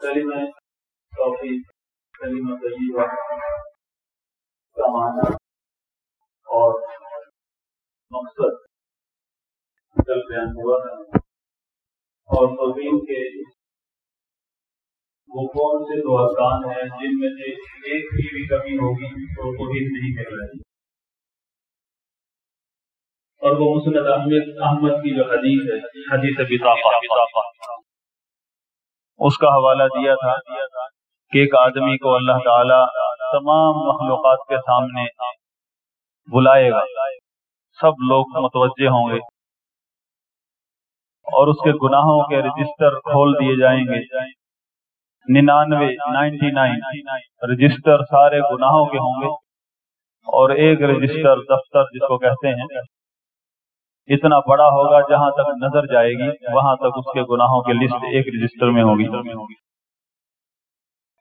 کلمہ توحید، کلمہ طیبہ کا معنی اور مقصد کل بیان ہوا ہے، اور توحید کے وہ کون سے دو ارکان ہیں جن میں سے ایک کی بھی کمی ہوگی تو توحید نہیں کہلائی۔ اور وہ مسند احمد کی جو حدیث ہے، حدیث بطاقہ، اس کا حوالہ دیا تھا کہ ایک آدمی کو اللہ تعالی تمام مخلوقات کے سامنے بلائے گا، سب لوگ متوجہ ہوں گے اور اس کے گناہوں کے رجسٹر کھول دیے جائیں گے۔ 99 رجسٹر سارے گناہوں کے ہوں گے، اور ایک رجسٹر دفتر جس کو کہتے ہیں اتنا بڑا ہوگا جہاں تک نظر جائے گی وہاں تک اس کے گناہوں کی لسٹ ایک رجسٹر میں ہوگی۔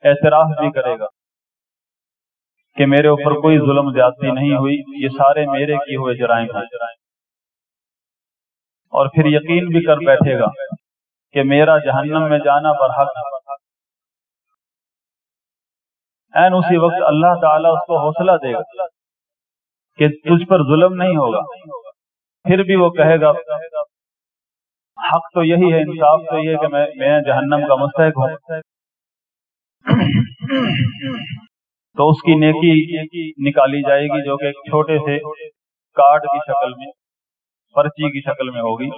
اعتراف بھی کرے گا کہ میرے اوپر کوئی ظلم زیادتی نہیں ہوئی، یہ سارے میرے کیے ہوئے جرائم ہیں، اور پھر یقین بھی کر بیٹھے گا کہ میرا جہنم میں جانا برحق ہے۔ این اسی وقت اللہ تعالیٰ اس کو حوصلہ دے گا کہ تجھ پر ظلم نہیں ہوگا، پھر بھی وہ کہے گا حق تو یہی ہے، انصاف تو یہ ہے کہ میں جہنم کا مستحق ہوں۔ تو اس کی نیکی نکالی جائے گی جو کہ ایک چھوٹے سے کارڈ کی شکل میں، پرچی کی شکل میں ہوگی،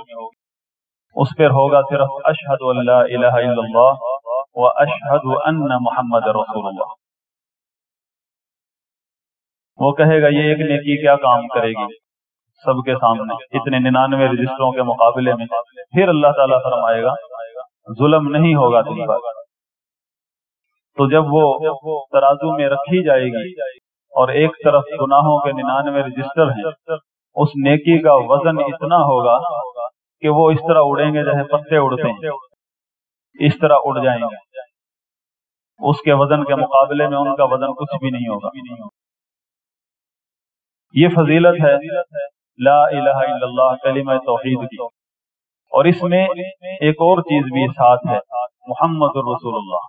اس پر ہوگا صرف اشہد ان لا الہ الا اللہ و اشہد ان محمد رسول اللہ۔ وہ کہے گا یہ ایک نیکی کیا کام کرے گی سب کے سامنے اتنے 99 رجسٹروں کے مقابلے میں۔ پھر اللہ تعالیٰ فرمائے گا ظلم نہیں ہوگا تم پر۔ تو جب وہ ترازو میں رکھی جائے گی اور ایک طرف گناہوں کے 99 رجسٹر ہیں، اس نیکی کا وزن اتنا ہوگا کہ وہ اس طرح اڑیں گے جیسے پتے اڑتے ہیں، اس طرح اڑ جائیں گے، اس کے وزن کے مقابلے میں ان کا وزن کچھ بھی نہیں ہوگا۔ یہ فضیلت ہے لا الہ الا اللہ کلمہ توحید کی، اور اس میں ایک اور چیز بھی ساتھ ہے، محمد الرسول اللہ۔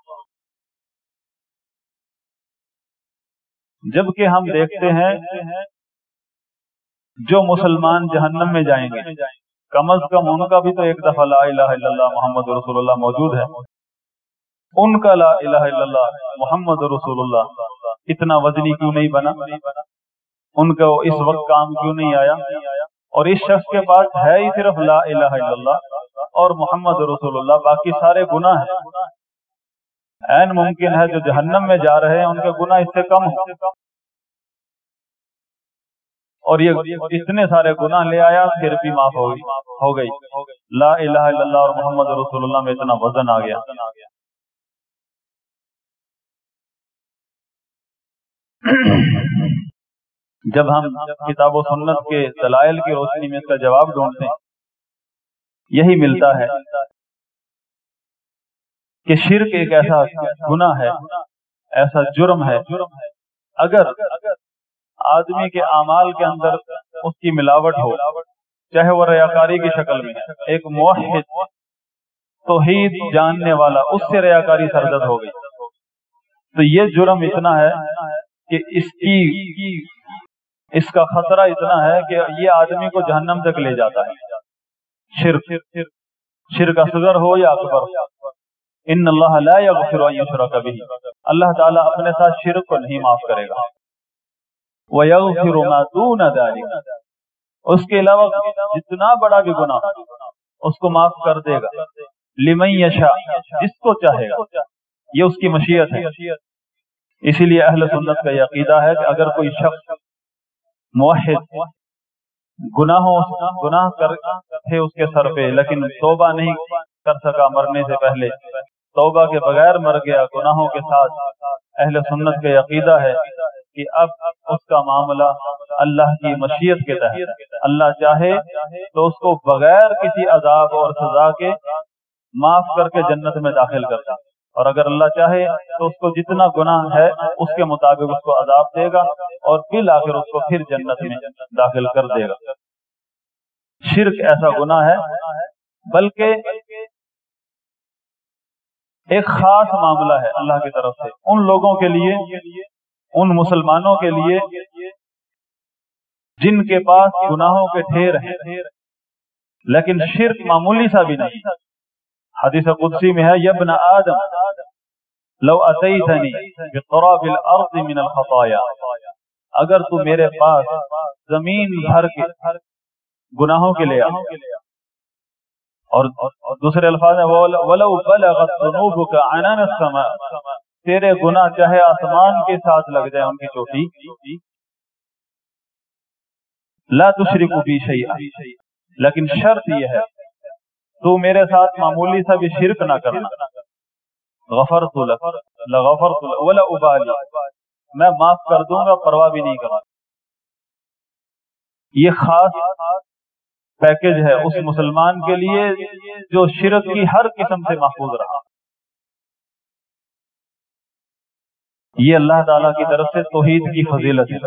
جبکہ ہم دیکھتے ہیں جو مسلمان جہنم میں جائیں گے کم از کم ان کا بھی تو ایک دفعہ لا الہ الا اللہ محمد رسول اللہ موجود ہے، ان کا لا الہ الا اللہ محمد رسول اللہ اتنا وزنی کیوں نہیں بنا، ان کو اس وقت کام کیوں نہیں آیا؟ اور اس شخص کے پاس ہے ہی صرف لا الہ الا اللہ اور محمد رسول اللہ، باقی سارے گناہ ہیں۔ عین ممکن ہے جو جہنم میں جا رہے ہیں ان کے گناہ اس سے کم ہیں، اور یہ اتنے سارے گناہ لے آیا پھر بھی معاف ہو گئی۔ لا الہ الا اللہ اور محمد رسول اللہ میں اتنا وزن آ گیا۔ جب ہم کتاب و سنت کے دلائل کی روشنی میں اس کا جواب ڈھونڈتے ہیں، یہی ملتا ہے کہ شرک ایک ایسا گناہ ہے، ایسا جرم ہے، اگر آدمی کے اعمال کے اندر اس کی ملاوٹ ہو، چاہے وہ ریاکاری کی شکل میں، ایک موحد توحید جاننے والا اس سے ریاکاری سرزد ہو گئی، تو یہ جرم اتنا ہے کہ اس کا خطرہ اتنا ہے کہ یہ آدمی کو جہنم تک لے جاتا ہے۔ شرک اصغر ہو یا اکبر، ان اللہ لا یغفر ان یشرک بہ، اللہ تعالیٰ اپنے ساتھ شرک کو نہیں معاف کرے گا۔ وَيَغْفِرُ مَا دُونَ ذَلِكَ، اس کے علاوہ جتنا بڑا بھی گناہ اس کو معاف کر دے گا، لِمَن یشاء، جس کو چاہے گا، یہ اس کی مشیت ہے۔ اسی لیے اہل سنت کا یہ عقیدہ ہے کہ اگر کوئی شخص موحد گناہ تھے اس کے سر پہ لیکن توبہ نہیں کر سکا مرنے سے پہلے، توبہ کے بغیر مر گیا گناہوں کے ساتھ، اہل سنت کا عقیدہ ہے کہ اب اس کا معاملہ اللہ کی مشیت کے تحت، اللہ چاہے تو اس کو بغیر کسی عذاب اور سزا کے معاف کر کے جنت میں داخل کرتا، اور اگر اللہ چاہے تو اس کو جتنا گناہ ہے اس کے مطابق اس کو عذاب دے گا اور بالآخر اس کو پھر جنت میں داخل کر دے گا۔ شرک ایسا گناہ ہے، بلکہ ایک خاص معاملہ ہے اللہ کی طرف سے ان لوگوں کے لیے، ان مسلمانوں کے لیے جن کے پاس گناہوں کے ڈھیر ہیں لیکن شرک معمولی سا بھی نہیں۔ حدیث قدسی میں ہے یا ابن آدم لو اتیتنی بقراب الارض من الخطایا، اگر تو میرے پاس زمین بھر کے گناہوں کے لے آ، اور دوسرے الفاظ ہیں وَلَوْ بَلَغَتْ ذُنُوبُكَ عَنَانَ السَّمَاءِ، تیرے گناہ چاہے آسمان کے ساتھ لگ جائے ان کی چوٹی، لا تشرک بی شیئا، لیکن شرط یہ ہے تو میرے ساتھ معمولی سا بھی شرک نہ کرنا، غفرت لک لغفرت لک ولا ابالی، میں معاف کر دوں گا، پرواہ بھی نہیں کروں۔ یہ خاص پیکج ہے اس مسلمان کے لیے جو شرک کی ہر قسم سے محفوظ رہا۔ یہ اللہ تعالیٰ کی طرف سے توحید کی فضیلت ہے۔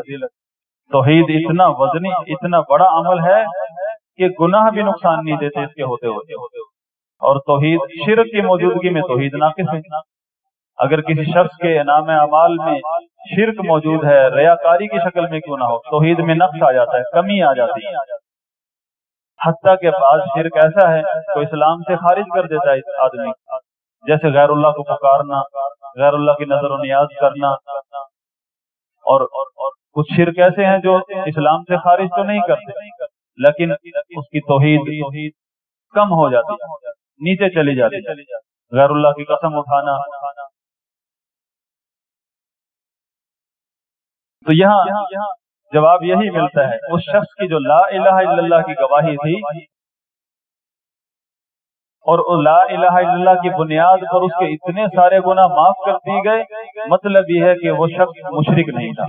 توحید اتنا وزنی، اتنا بڑا عمل ہے کہ گناہ بھی نقصان نہیں دیتے اس کے ہوتے ہوتے، اور توحید، شرک کی موجودگی میں توحید ناقص ہے۔ اگر کسی شخص کے انعام اعمال میں شرک موجود ہے، ریاکاری کی شکل میں کیوں نہ ہو، توحید میں نقص آ جاتا ہے، کمی آ جاتی ہے۔ حتیٰ کہ بعض شرک ایسا ہے تو اسلام سے خارج کر دیتا ہے آدمی، جیسے غیر اللہ کو پکارنا، غیر اللہ کی نظر و نیاز کرنا، اور کچھ شرک ایسے ہیں جو اسلام سے خارج تو نہیں کرتے لیکن اس کی توحید کم ہو جاتی، نیچے چلی جاتی، غیر اللہ کی قسم اٹھانا۔ تو یہاں جواب یہی ملتا ہے، اس شخص کی جو لا الہ الا اللہ کی گواہی تھی اور لا الہ الا اللہ کی بنیاد پر اس کے اتنے سارے گناہ معاف کر دیے گئے، مطلب یہ ہے کہ وہ شخص مشرک نہیں تھا۔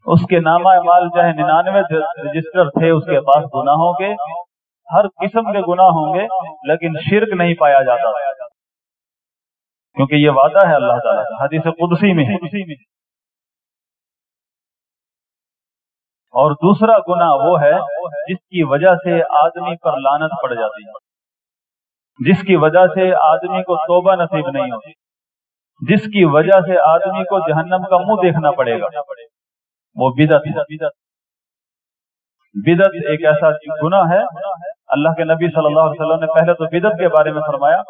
اس کے نامہ اعمال چاہے 99 رجسٹر تھے اس کے پاس گناہوں کے، ہر قسم کے گناہ ہوں گے لیکن شرک نہیں پایا جاتا، کیونکہ یہ وعدہ ہے اللہ تعالیٰ کا، حدیث قدسی میں ہے۔ اور دوسرا گناہ وہ ہے جس کی وجہ سے آدمی پر لعنت پڑ جاتی ہے، جس کی وجہ سے آدمی کو توبہ نصیب نہیں ہوتی، جس کی وجہ سے آدمی کو جہنم کا منہ دیکھنا پڑے گا، وہ بدعت ہے۔ بدعت ایک ایسا گناہ ہے، اللہ کے نبی صلی اللہ علیہ وسلم نے پہلے تو بدعت کے بارے میں فرمایا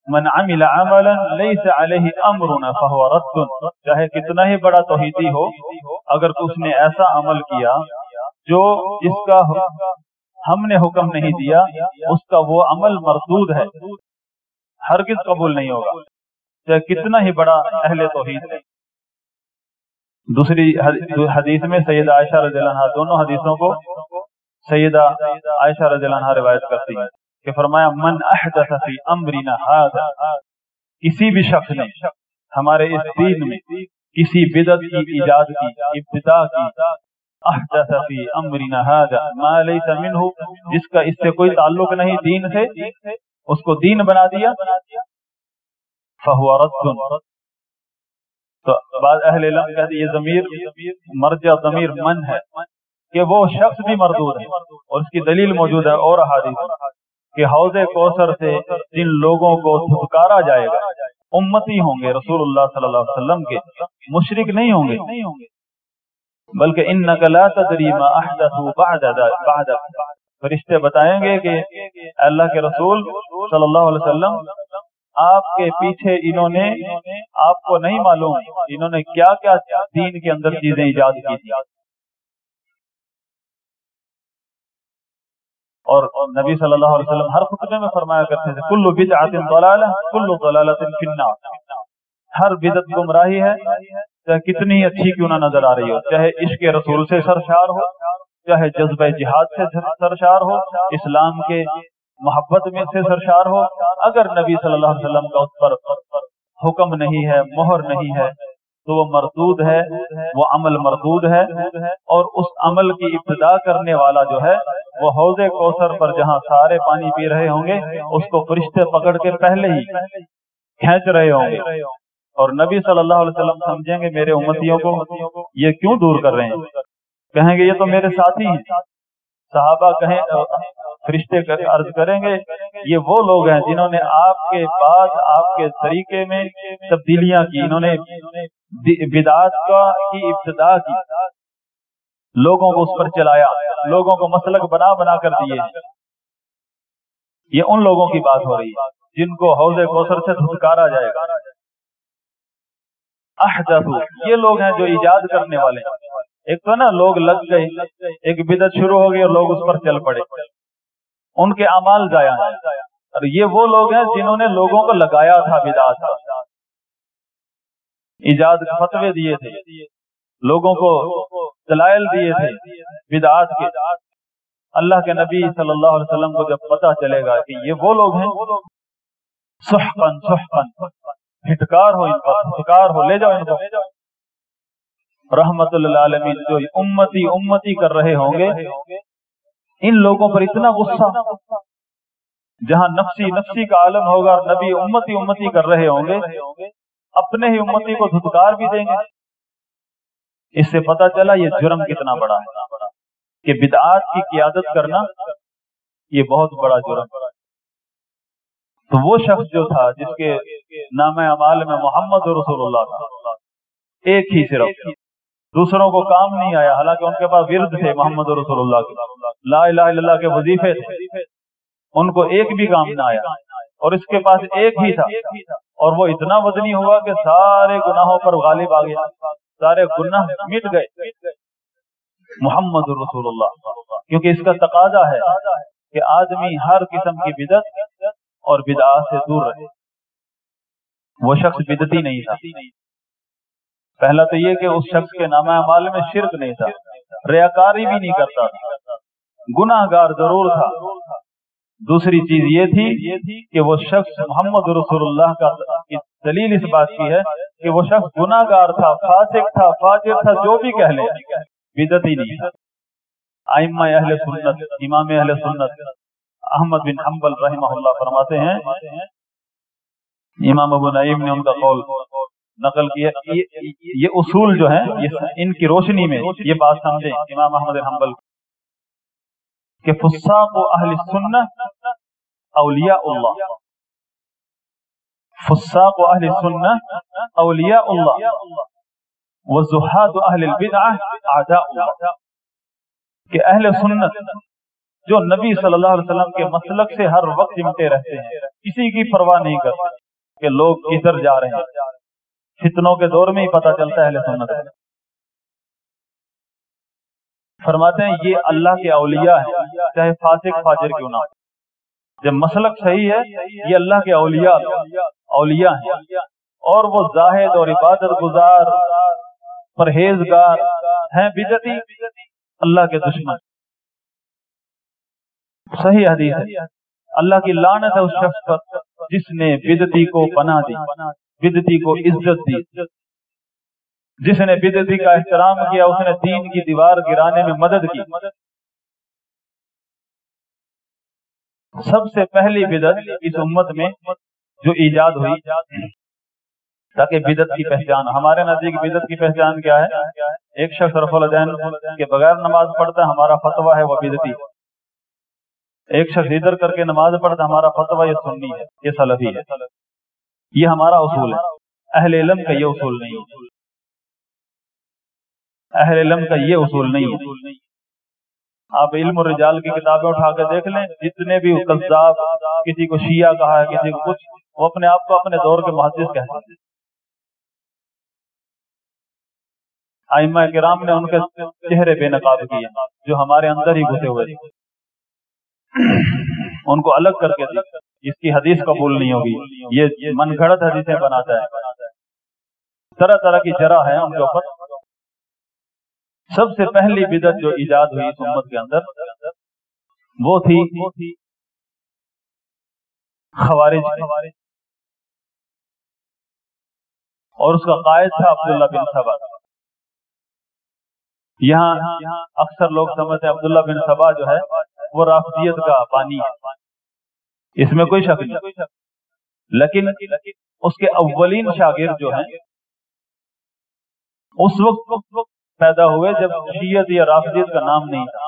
من عمل عملا لیس علیہ امرنا فہو رد، چاہے کتنا ہی بڑا توحیدی ہو، اگر اس نے ایسا عمل کیا جو جس کا ہم نے حکم نہیں دیا، اس کا وہ عمل مردود ہے، ہرگز قبول نہیں ہوگا، چاہے کتنا ہی بڑا اہل توحید ہے۔ دوسری حدیث میں سیدہ عائشہ رضی اللہ عنہا، دونوں حدیثوں کو سیدہ عائشہ رضی اللہ عنہا روایت کرتی ہیں کہ فرمایا من احدث فی امرنا ھذا، کسی بھی شخص نے ہمارے اس دین میں کسی بدعت کی ایجاد کی، ابتداء کی، احدث فی امرنا ھذا ما لیس منہ، جس کا اس سے کوئی تعلق نہیں دین سے، اس کو دین بنا دیا، فہو رد۔ تو بعض اہل علم کہتے ہیں یہ ضمیر مرجع ضمیر من ہے، کہ وہ شخص بھی مردود ہے، اور اس کی دلیل موجود ہے اور احادیث کہ حوض کوثر سے جن لوگوں کو دھتکارا جائے گا امتی ہوں گے رسول اللہ صلی اللہ علیہ وسلم کے، مشرک نہیں ہوں گے، بلکہ انک لا تدری ما احدثوا بعد، فرشتے بتائیں گے کہ اللہ کے رسول صلی اللہ علیہ وسلم آپ کے پیچھے انہوں نے، آپ کو نہیں معلوم انہوں نے کیا کیا دین کے اندر چیزیں ایجاد کی تھی۔ اور نبی صلی اللہ علیہ وسلم ہر خطبے میں فرمایا کرتے تھے کل بدعۃ ضلالہ کل ضلالۃ فی النار، ہر بدعت گمراہی ہے، چاہے کتنی اچھی کیوں نہ نظر آ رہی ہو، چاہے عشق رسول سے سرشار ہو، چاہے جذبہ جہاد سے سرشار ہو، اسلام کے محبت میں سے سرشار ہو، اگر نبی صلی اللہ علیہ وسلم کا اس پر حکم نہیں ہے، مہر نہیں ہے، تو وہ مردود ہے، وہ عمل مردود ہے، اور اس عمل کی ابتدا کرنے والا جو ہے وہ حوض کوثر پر جہاں سارے پانی پی رہے ہوں گے اس کو فرشتے پکڑ کے پہلے ہی کھینچ رہے ہوں گے، اور نبی صلی اللہ علیہ وسلم سمجھیں گے میرے امتیوں کو یہ کیوں دور کر رہے ہیں، کہیں گے یہ تو میرے ساتھی ہیں، صحابہ کہیں، فرشتے عرض کریں گے یہ وہ لوگ ہیں جنہوں نے آپ کے بعد آپ کے طریقے میں تبدیلیاں کی، انہوں نے بدعات کی ابتدا کی، لوگوں کو اس پر چلایا، لوگوں کو مسلک بنا بنا کر دیے۔ یہ ان لوگوں کی بات ہو رہی ہے جن کو حوض کوثر سے دھتکارا جائے گا۔ احدثوا، یہ لوگ ہیں جو ایجاد کرنے والے ہیں۔ ایک تو نا لوگ لگ گئے، ایک بدعت شروع ہو گئی اور لوگ اس پر چل پڑے، ان کے اعمال ضائع ہیں۔ اور یہ وہ لوگ ہیں جنہوں نے لوگوں کو لگایا تھا بدعات، ایجاد فتوے دیے تھے، لوگوں کو دلائل دیے تھے بدعات کے۔ اللہ کے نبی صلی اللہ علیہ وسلم کو جب پتہ چلے گا کہ یہ وہ لوگ ہیں، سحقاً سحقاً، پھٹکار ہو ان پر، پھٹکار ہو، لے جاؤ ان کو۔ رحمت للعالمین جو امتی امتی کر رہے ہوں گے، ان لوگوں پر اتنا غصہ، جہاں نفسی نفسی کا عالم ہوگا، نبی امتی امتی کر رہے ہوں گے، اپنے ہی امتی کو دھتکار بھی دیں گے۔ اس سے پتہ چلا یہ جرم کتنا بڑا ہے کہ بدعات کی قیادت کرنا یہ بہت بڑا جرم۔ تو وہ شخص جو تھا جس کے نام اعمال میں محمد رسول اللہ تھا، ایک ہی صرف، دوسروں کو کام نہیں آیا، حالانکہ ان کے پاس ورد تھے محمد رسول اللہ کے، لا الہ الا اللہ کے وظیفے تھے، ان کو ایک بھی کام نہ آیا، اور اس کے پاس ایک ہی تھا، اور وہ اتنا وزنی ہوا کہ سارے گناہوں پر غالب آ گیا، سارے گناہ مٹ گئے۔ محمد رسول اللہ، کیونکہ اس کا تقاضا ہے کہ آدمی ہر قسم کی بدعت اور بدعات سے دور رہے۔ وہ شخص بدعتی نہیں تھا۔ پہلا تو یہ کہ اس شخص کے نامہ اعمال میں شرک نہیں تھا، ریاکاری بھی نہیں کرتا تھا، گناہ گار ضرور تھا۔ دوسری چیز یہ تھی کہ وہ شخص محمد رسول اللہ کا دلیل اس بات کی ہے کہ وہ شخص گناہ گار تھا، فاسق تھا، فاجر تھا، جو بھی کہہ لے، بدعتی نہیں تھا۔ ائمہ اہل سنت، امام اہل سنت احمد بن حنبل رحمہ اللہ فرماتے ہیں، امام ابو نعیم نے ان کا قول نقل کیا، یہ اصول جو ہیں ان کی روشنی میں یہ بات سمجھیں امام احمد بن حنبل کہ فساق اہل السنہ اولیاء اللہ، فساق اہل السنہ اولیاء اللہ وزہاد اہل البدعہ اعداء اللہ، کہ اہل سنت جو نبی صلی اللہ علیہ وسلم کے مسلک سے ہر وقت چمٹے رہتے ہیں، کسی کی پرواہ نہیں کرتے کہ لوگ کدھر جا رہے ہیں، فتنوں کے دور میں ہی پتہ چلتا ہے اہل سنت۔ فرماتے ہیں یہ اللہ کے اولیاء ہیں، چاہے فاسق فاجر کیوں نہ ہو، جب مسلک صحیح ہے یہ اللہ کے اولیاء ہیں، اور وہ زاہد اور عبادت گزار پرہیزگار ہیں، بدعتی اللہ کے دشمن۔ صحیح حدیث ہے، اللہ کی لعنت ہے اس شخص پر جس نے بدعتی کو پناہ دی، بدعتی کو عزت دی، جس نے بدعتی کا احترام کیا، اس نے دین کی دیوار گرانے میں مدد کی۔ سب سے پہلی بدعت اس امت میں جو ایجاد ہوئی تاکہ بدعت کی پہچان، ہمارے نزدیک بدعت کی پہچان کیا ہے؟ ایک شخص رفع الیدین کے بغیر نماز پڑھتا ہے، ہمارا فتویٰ ہے وہ بدعتی۔ ایک شخص ادھر کر کے نماز پڑھتا، ہمارا فتویٰ یہ سنی ہے، یہ سلفی ہے۔ یہ ہمارا اصول ہے، اہل علم کا یہ اصول نہیں ہے، اہل علم کا یہ اصول نہیں ہے۔ آپ علم الرجال کی کتابیں اٹھا کے دیکھ لیں، جتنے بھی کذاب، کسی کو شیعہ کہا ہے، کسی کو کچھ، وہ اپنے آپ کو اپنے دور کے محدث کہتے ہیں۔ ائمہ کرام نے ان کے چہرے بے نقاب کیے جو ہمارے اندر ہی گھسے ہوئے تھے، ان کو الگ کر کے دی، اس کی حدیث قبول نہیں ہوگی، یہ من گھڑت حدیثیں بناتا ہے، طرح طرح کی جرح ہے ان کے اوپر۔ سب سے پہلی بدعت جو ایجاد ہوئی اس امت کے اندر وہ تھی خوارج، اور اس کا قائد تھا عبداللہ بن سبا۔ یہاں اکثر لوگ سمجھتے ہیں عبداللہ بن سبا جو ہے وہ رافضیت کا بانی ہے، اس میں کوئی شک نہیں، لیکن اس کے اولین شاگرد جو ہیں اس وقت پیدا ہوئے جب شیعت یا رافضیت کا نام نہیں تھا،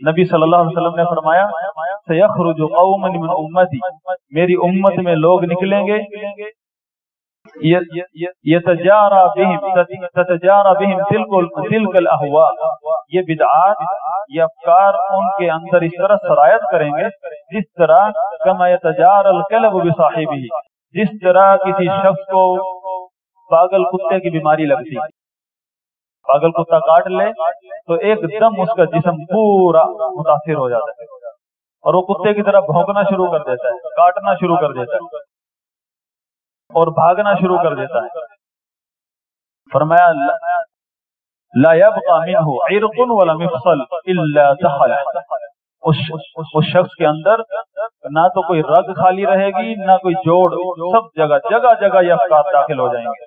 نبی صلی اللہ علیہ وسلم نے فرمایا سیخرج قوم من امتی، میری امت میں لوگ نکلیں گے یتجارا بہم تلک الاہواء، یہ بدعات یہ افکار ان کے اندر اس طرح سرایت کریں گے جس طرح کما یتجارا الکلب بصاحبہ، جس طرح کسی شخص کو پاگل کتے کی بیماری لگتی، پاگل کتا کاٹ لے تو ایک دم اس کا جسم پورا متاثر ہو جاتا ہے اور وہ کتے کی طرح بھونکنا شروع کر دیتا ہے، کاٹنا شروع کر دیتا ہے اور بھاگنا شروع کر دیتا ہے۔ فرمایا لا يبقى منه عرق ولا مفصل الا دخل، اس شخص کے اندر نہ تو کوئی رگ خالی رہے گی نہ کوئی جوڑ، سب جگہ جگہ جگہ یہ افکار داخل ہو جائیں گے،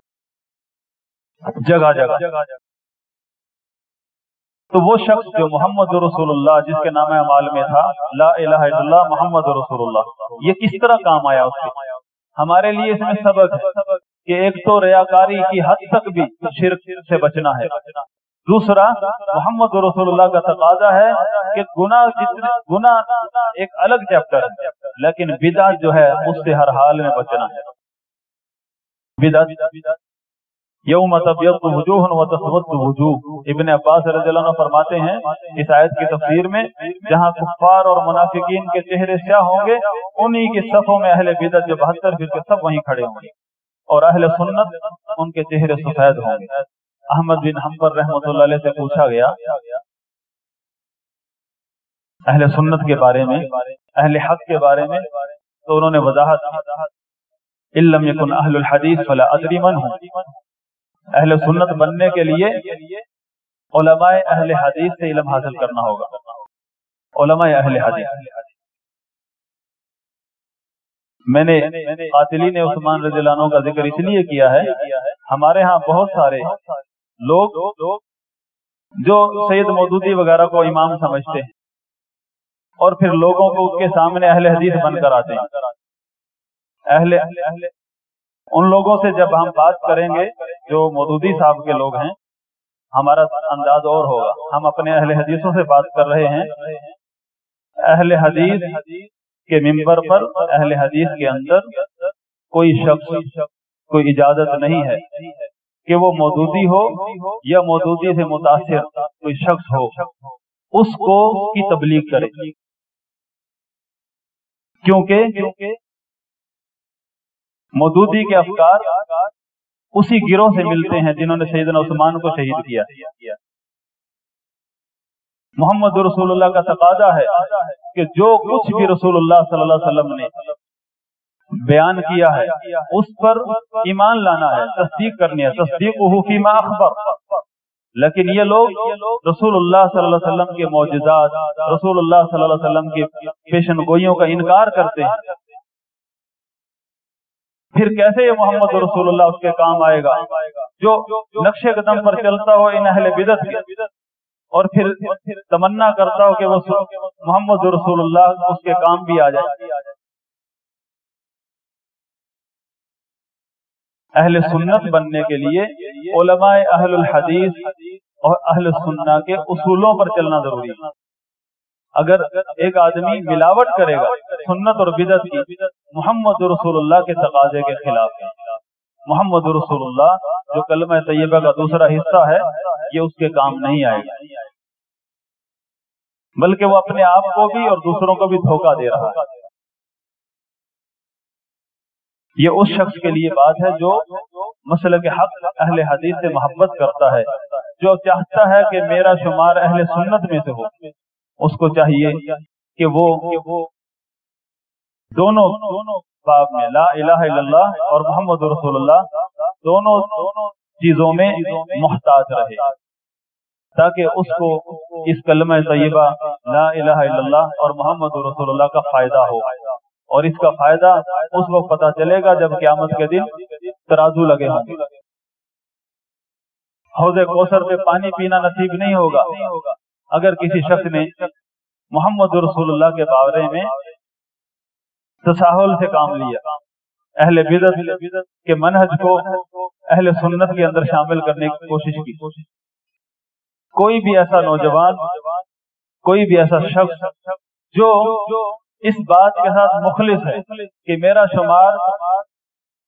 جگہ جگہ۔ تو وہ شخص جو محمد رسول اللہ جس کے نام اعمال میں تھا لا الہ الا اللہ محمد رسول اللہ، یہ کس طرح کام آیا اس کے؟ ہمارے لیے اس میں سبق ہے کہ ایک تو ریاکاری کی حد تک بھی شرک سے بچنا ہے، دوسرا محمد رسول اللہ کا تقاضا ہے کہ گناہ ایک الگ چیپٹر ہے، لیکن بدعت جو ہے اس سے ہر حال میں بچنا ہے۔ بدعت یوم تبیض وجوہ وتسود وجوہ، ابن عباس رضی اللہ عنہ فرماتے ہیں اس آیت کی تفسیر میں جہاں کفار اور منافقین کے چہرے سیاہ ہوں گے انہی کے صفوں میں اہل بدعت جو 72 فرقے سب وہیں کھڑے ہوں گے، اور اہل سنت ان کے چہرے سفید ہوں گے۔ احمد بن حنبل رحمۃ اللہ علیہ سے پوچھا گیا اہل سنت کے بارے میں، اہل حق کے بارے میں، تو انہوں نے وضاحت کی ان لم یکن اہل الحدیث فلا ادری من ہوں، اہل سنت بننے کے لیے علماء اہل حدیث سے علم حاصل کرنا ہوگا، علماء اہل حدیث۔ میں نے قاتلین عثمان رضی اللہ عنہ کا ذکر اس لیے کیا ہے، ہمارے ہاں بہت سارے لوگ جو سید مودودی وغیرہ کو امام سمجھتے ہیں اور پھر لوگوں کو کے سامنے اہل حدیث بن کر آتے ہیں۔ ان لوگوں سے جب ہم بات کریں گے جو مودودی صاحب کے لوگ ہیں، ہمارا انداز اور ہوگا، ہم اپنے اہل حدیثوں سے بات کر رہے ہیں۔ اہل حدیث کے منبر پر اہل حدیث کے اندر کوئی شخص کوئی اجازت نہیں ہے کہ وہ مودودی ہو یا مودودی سے متاثر کوئی شخص ہو اس کو کی تبلیغ کرے، کیونکہ مودودی کے افکار اسی گروہ سے ملتے ہیں جنہوں نے سیدنا عثمان کو شہید کیا۔ محمد رسول اللہ کا تقاضا ہے کہ جو کچھ بھی رسول اللہ صلی اللہ علیہ وسلم نے بیان کیا ہے اس پر ایمان لانا ہے، تصدیق کرنی ہے، تصدیقہ فیما اخبر۔ لیکن یہ لوگ رسول اللہ صلی اللہ علیہ وسلم کے معجزات، رسول اللہ صلی اللہ علیہ وسلم کی پیشن گوئیوں کا انکار کرتے ہیں، پھر کیسے یہ محمد رسول اللہ اس کے کام آئے گا جو نقش قدم پر چلتا ہو ان اہل بدعت کے، اور پھر تمنا کرتا ہو کہ وہ محمد رسول اللہ اس کے کام بھی آ جائے۔ اہل سنت بننے کے لیے علماء اہل الحدیث اور اہل سنہ کے اصولوں پر چلنا ضروری ہے۔ اگر ایک آدمی ملاوٹ کرے گا سنت اور بدعت کی، محمد رسول اللہ کے تقاضے کے خلاف ہے۔ محمد رسول اللہ جو کلمہ طیبہ کا دوسرا حصہ ہے یہ اس کے کام نہیں آئے گا، بلکہ وہ اپنے آپ کو بھی اور دوسروں کو بھی دھوکہ دے رہا ہے۔ یہ اس شخص کے لیے بات ہے جو مسلک حق اہل حدیث سے محبت کرتا ہے، جو چاہتا ہے کہ میرا شمار اہل سنت میں سے ہو۔ اس کو چاہیے کہ وہ دونوں باب میں لا الہ الا اللہ اور محمد رسول اللہ دونوں چیزوں میں محتاط رہے، تاکہ اس کو اس کلمہ طیبہ لا الہ الا اللہ اور محمد رسول اللہ کا فائدہ ہو، اور اس کا فائدہ اس وقت پتہ چلے گا جب قیامت کے دن ترازو لگے ہوں گے۔ حوض کوثر پہ پانی پینا نصیب نہیں ہوگا اگر کسی شخص نے محمد رسول اللہ کے بارے میں تساہل سے کام لیا، اہل بدعت کے منہج کو اہل سنت کے اندر شامل کرنے کی کوشش کی۔ کوئی بھی ایسا نوجوان، کوئی بھی ایسا شخص جو اس بات کے ساتھ مخلص ہے کہ میرا شمار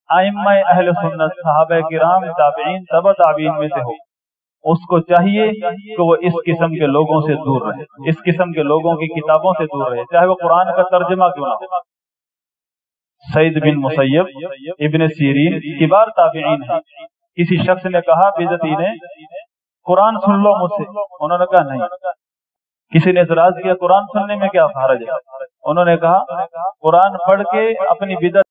ائمہ اہل سنت صحابہ کرام تابعین تبع تابعین میں سے ہو، اس کو چاہیے کہ وہ اس قسم کے لوگوں سے دور رہے، اس قسم کے لوگوں کی کتابوں سے دور رہے، چاہے وہ قرآن کا ترجمہ کیوں نہ ہو۔ سعید بن مسیب، ابن سیرین کبار تابعین ہیں۔ کسی شخص نے کہا بیزتی نے قرآن سن لو مجھ سے، انہوں نے کہا نہیں۔ کسی نے اعتراض کیا قرآن سننے میں کیا حرج ہے، انہوں نے کہا قرآن پڑھ کے اپنی بدعت